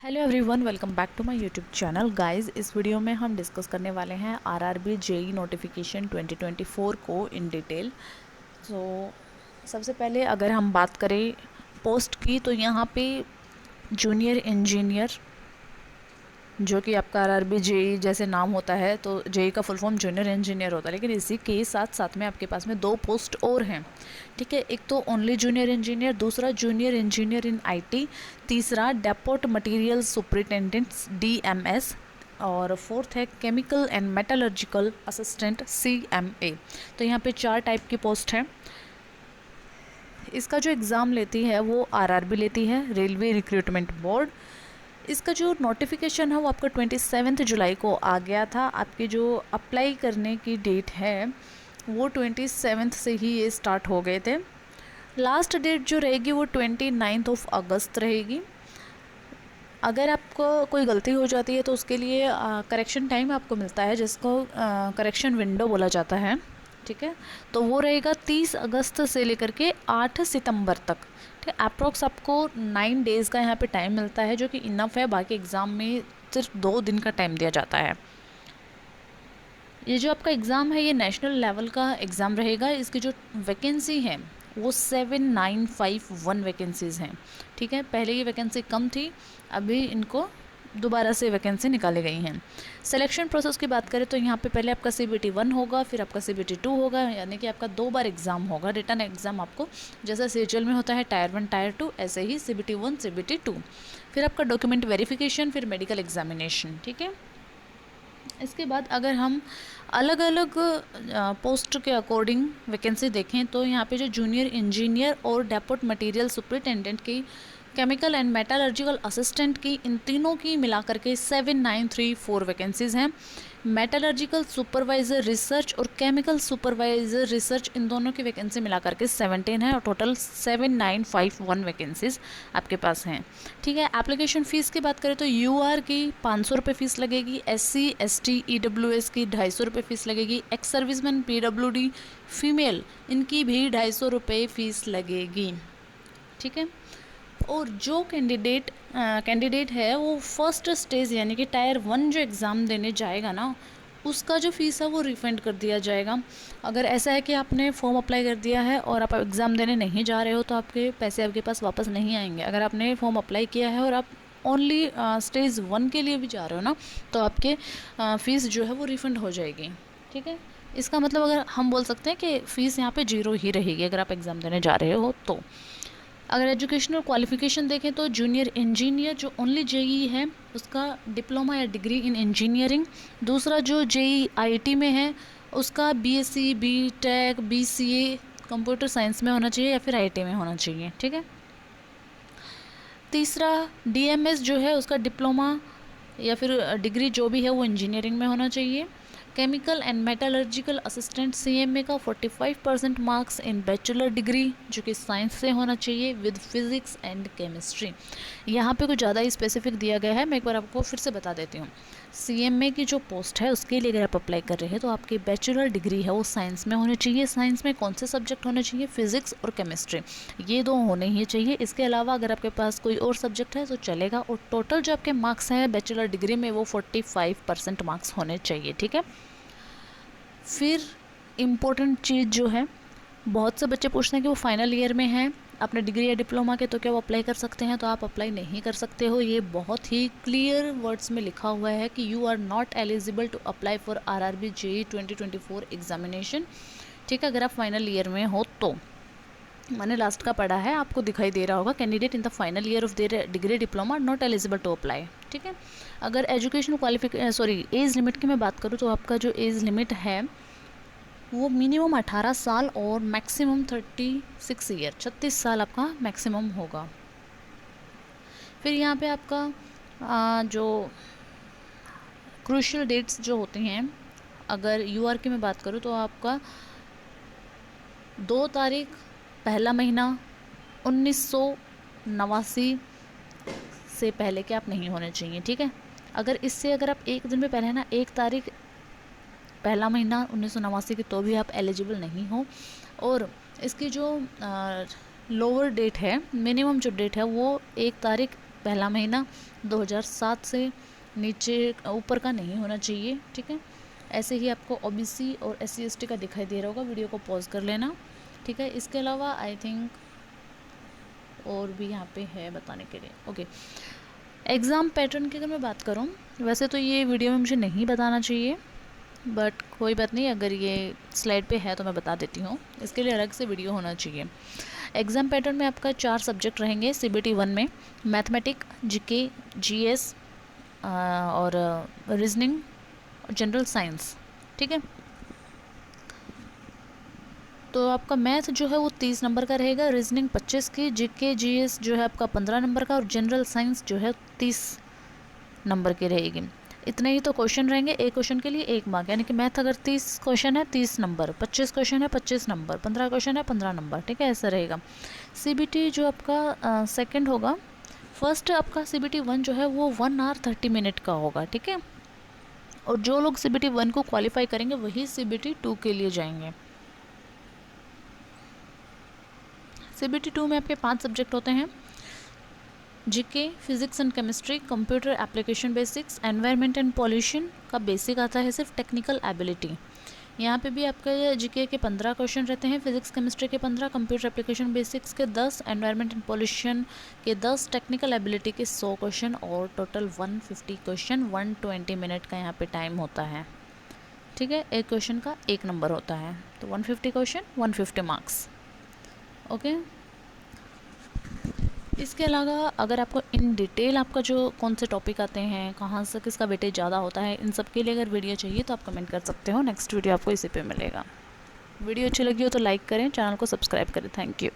Hello everyone, welcome back to my YouTube channel. Guys, इस video में हम discuss करने वाले हैं आरआरबी जेई नोटिफिकेशन 2024 को इन डिटेल। तो सबसे पहले अगर हम बात करें पोस्ट की, तो यहाँ पे जूनियर इंजीनियर, जो कि आपका आरआरबी जेई जैसे नाम होता है, तो जेई का फुल फॉर्म जूनियर इंजीनियर होता है, लेकिन इसी के साथ साथ में आपके पास में दो पोस्ट और हैं। ठीक है, एक तो ओनली जूनियर इंजीनियर, दूसरा जूनियर इंजीनियर इन आईटी, तीसरा डेपोट मटेरियल सुपरिटेंडेंट्स डीएमएस, और फोर्थ है chemical and metallurgical assistant CMA. तो यहाँ पे 4 टाइप की पोस्ट हैं। इसका जो एग्ज़ाम लेती है वो आरआरबी लेती है, रेलवे रिक्रूटमेंट बोर्ड। इसका जो नोटिफिकेशन है वो आपका 27 जुलाई को आ गया था। आपकी जो अप्लाई करने की डेट है वो 27 से ही ये स्टार्ट हो गए थे। लास्ट डेट जो रहेगी वो 29 अगस्त रहेगी। अगर आपको कोई गलती हो जाती है तो उसके लिए करेक्शन टाइम आपको मिलता है, जिसको करेक्शन विंडो बोला जाता है। ठीक है, तो वो रहेगा 30 अगस्त से लेकर के 8 सितंबर तक। ठीक है, अप्रोक्स आपको 9 डेज़ का यहाँ पे टाइम मिलता है, जो कि इनफ है। बाकी एग्ज़ाम में सिर्फ 2 दिन का टाइम दिया जाता है। ये जो आपका एग्ज़ाम है ये नेशनल लेवल का एग्ज़ाम रहेगा। इसकी जो वैकेंसी है वो 7951 वैकेंसीज़ हैं। ठीक है, पहले ये वैकेंसी कम थी, अभी इनको दोबारा से वैकेंसी निकाली गई हैं। सिलेक्शन प्रोसेस की बात करें तो यहाँ पे पहले आपका CBT 1 होगा, फिर आपका CBT 2 होगा, यानी कि आपका 2 बार एग्ज़ाम होगा। रिटर्न एग्ज़ाम आपको जैसा सीजीएल में होता है टायर 1 टायर 2, ऐसे ही CBT 1 CBT 2, फिर आपका डॉक्यूमेंट वेरिफिकेशन, फिर मेडिकल एग्जामिनेशन। ठीक है, इसके बाद अगर हम अलग अलग पोस्ट के अकॉर्डिंग वैकेंसी देखें तो यहाँ पे जो जूनियर इंजीनियर और डेपोट मटेरियल सुपरिटेंडेंट की, केमिकल एंड मेटलर्जिकल असिस्टेंट की, इन तीनों की मिलाकर के 7934 वैकेंसीज़ हैं। मेटलर्जिकल सुपरवाइज़र रिसर्च और केमिकल सुपरवाइज़र रिसर्च, इन दोनों की वैकेंसी मिलाकर के 17 है, और टोटल 7951 वैकेंसीज़ आपके पास हैं। ठीक है, एप्लीकेशन फ़ीस की बात करें तो यूआर की 500 रुपये फ़ीस लगेगी, SC ST EWS की 250 रुपये फ़ीस लगेगी, एक्स सर्विसमैन PWD फीमेल, इनकी भी 250 रुपये फ़ीस लगेगी। ठीक है, और जो कैंडिडेट है वो फर्स्ट स्टेज यानी कि टायर 1 जो एग्ज़ाम देने जाएगा ना, उसका जो फ़ीस है वो रिफ़ंड कर दिया जाएगा। अगर ऐसा है कि आपने फॉर्म अप्लाई कर दिया है और आप एग्ज़ाम देने नहीं जा रहे हो, तो आपके पैसे आपके पास वापस नहीं आएंगे। अगर आपने फॉर्म अप्लाई किया है और आप ओनली स्टेज 1 के लिए भी जा रहे हो ना, तो आपके फ़ीस जो है वो रिफ़ंड हो जाएगी। ठीक है, इसका मतलब अगर हम बोल सकते हैं कि फ़ीस यहाँ पे 0 ही रहेगी अगर आप एग्ज़ाम देने जा रहे हो तो। अगर एजुकेशनल क्वालिफ़िकेशन देखें तो जूनियर इंजीनियर जो ओनली जेई है उसका डिप्लोमा या डिग्री इन इंजीनियरिंग, दूसरा जो जेई आईटी में है उसका BSc BTech BCA computer science में होना चाहिए या फिर आईटी में होना चाहिए। ठीक है, तीसरा DMS जो है उसका डिप्लोमा या फिर डिग्री जो भी है वो इंजीनियरिंग में होना चाहिए। Chemical and metallurgical assistant CMA का 45% मार्क्स इन बैचलर डिग्री, जो कि साइंस से होना चाहिए विद फिज़िक्स एंड केमिस्ट्री। यहाँ पे कुछ ज़्यादा ही स्पेसिफिक दिया गया है, मैं एक बार आपको फिर से बता देती हूँ। CMA की जो पोस्ट है उसके लिए अगर आप अप्लाई कर रहे हैं तो आपकी बैचलर डिग्री है वो साइंस में होनी चाहिए। साइंस में कौन से सब्जेक्ट होने चाहिए? फिज़िक्स और केमिस्ट्री, ये 2 होने ही चाहिए। इसके अलावा अगर आपके पास कोई और सब्जेक्ट है तो चलेगा। और टोटल जो आपके मार्क्स हैं बैचलर डिग्री में वो 45% मार्क्स होने चाहिए। ठीक है, फिर इम्पोर्टेंट चीज़ जो है, बहुत से बच्चे पूछते हैं कि वो फाइनल ईयर में हैं अपने डिग्री या डिप्लोमा के, तो क्या वो अप्लाई कर सकते हैं? तो आप अप्लाई नहीं कर सकते हो। ये बहुत ही क्लियर वर्ड्स में लिखा हुआ है कि you are not eligible to apply for RRB JE 2024 examination. ठीक है, अगर आप फाइनल ईयर में हो तो, मैंने लास्ट का पढ़ा है, आपको दिखाई दे रहा होगा, candidate in the final year of their degree diploma not eligible to apply. ठीक है, अगर एजुकेशन एज लिमिट की मैं बात करूँ तो आपका जो एज लिमिट है वो मिनिमम 18 साल और मैक्सिमम 36 ईयर, 36 साल आपका मैक्सिमम होगा। फिर यहाँ पे आपका जो क्रूशियल डेट्स जो होती हैं, अगर यूआर की मैं बात करूँ तो आपका 2 तारीख पहला महीना 1989 से पहले के आप नहीं होने चाहिए। ठीक है, अगर इससे अगर आप एक दिन में पहले है ना 1 तारीख पहला महीना 1989 की, तो भी आप एलिजिबल नहीं हो। और इसकी जो लोअर डेट है, मिनिमम जो डेट है वो 1 तारीख पहला महीना 2007 से नीचे ऊपर का नहीं होना चाहिए, ठीक है। ऐसे ही आपको ओबीसी और SC ST का दिखाई दे रहा होगा, वीडियो को पॉज कर लेना, ठीक है। इसके अलावा आई थिंक और भी यहाँ पे है बताने के लिए। ओके, एग्ज़ाम पैटर्न की अगर मैं बात करूँ, वैसे तो ये वीडियो में मुझे नहीं बताना चाहिए, बट कोई बात नहीं, अगर ये स्लाइड पे है तो मैं बता देती हूँ, इसके लिए अलग से वीडियो होना चाहिए। एग्ज़ाम पैटर्न में आपका 4 सब्जेक्ट रहेंगे CBT 1 में, मैथमेटिक, GK, GS और रीजनिंग, जनरल साइंस, ठीक है। तो आपका मैथ जो है वो 30 नंबर का रहेगा, रीजनिंग 25 की, GK GS जो है आपका 15 नंबर का, और जनरल साइंस जो है 30 नंबर की रहेगी। इतने ही तो क्वेश्चन रहेंगे, एक क्वेश्चन के लिए 1 मार्क, यानी कि मैथ अगर 30 क्वेश्चन है 30 नंबर, 25 क्वेश्चन है 25 नंबर, 15 क्वेश्चन है 15 नंबर, ठीक है, ऐसा रहेगा। CBT जो आपका सेकंड होगा, फर्स्ट आपका CBT 1 जो है वो 1 आवर 30 मिनट का होगा, ठीक है। और जो लोग CBT 1 को क्वालिफाई करेंगे वही CBT 2 के लिए जाएंगे। CBT 2 में आपके 5 सब्जेक्ट होते हैं, GK, physics and chemistry, computer application basics, environment and pollution का बेसिक आता है सिर्फ, टेक्निकल एबिलिटी। यहाँ पे भी आपका GK के 15 क्वेश्चन रहते हैं, फिजिक्स केमिस्ट्री के 15, कंप्यूटर एप्लीकेशन बेसिक्स के 10, एनवायरनमेंट एंड पॉल्यूशन के 10, टेक्निकल एबिलिटी के 100 क्वेश्चन, और टोटल 150 क्वेश्चन, 120 मिनट का यहाँ पे टाइम होता है, ठीक है। एक क्वेश्चन का 1 नंबर होता है, तो 150 क्वेश्चन 150 मार्क्स, ओके। इसके अलावा अगर आपको इन डिटेल आपका जो कौन से टॉपिक आते हैं, कहाँ से किसका वेटेज ज़्यादा होता है, इन सब के लिए अगर वीडियो चाहिए तो आप कमेंट कर सकते हो, नेक्स्ट वीडियो आपको इसी पे मिलेगा। वीडियो अच्छी लगी हो तो लाइक करें, चैनल को सब्सक्राइब करें। Thank you.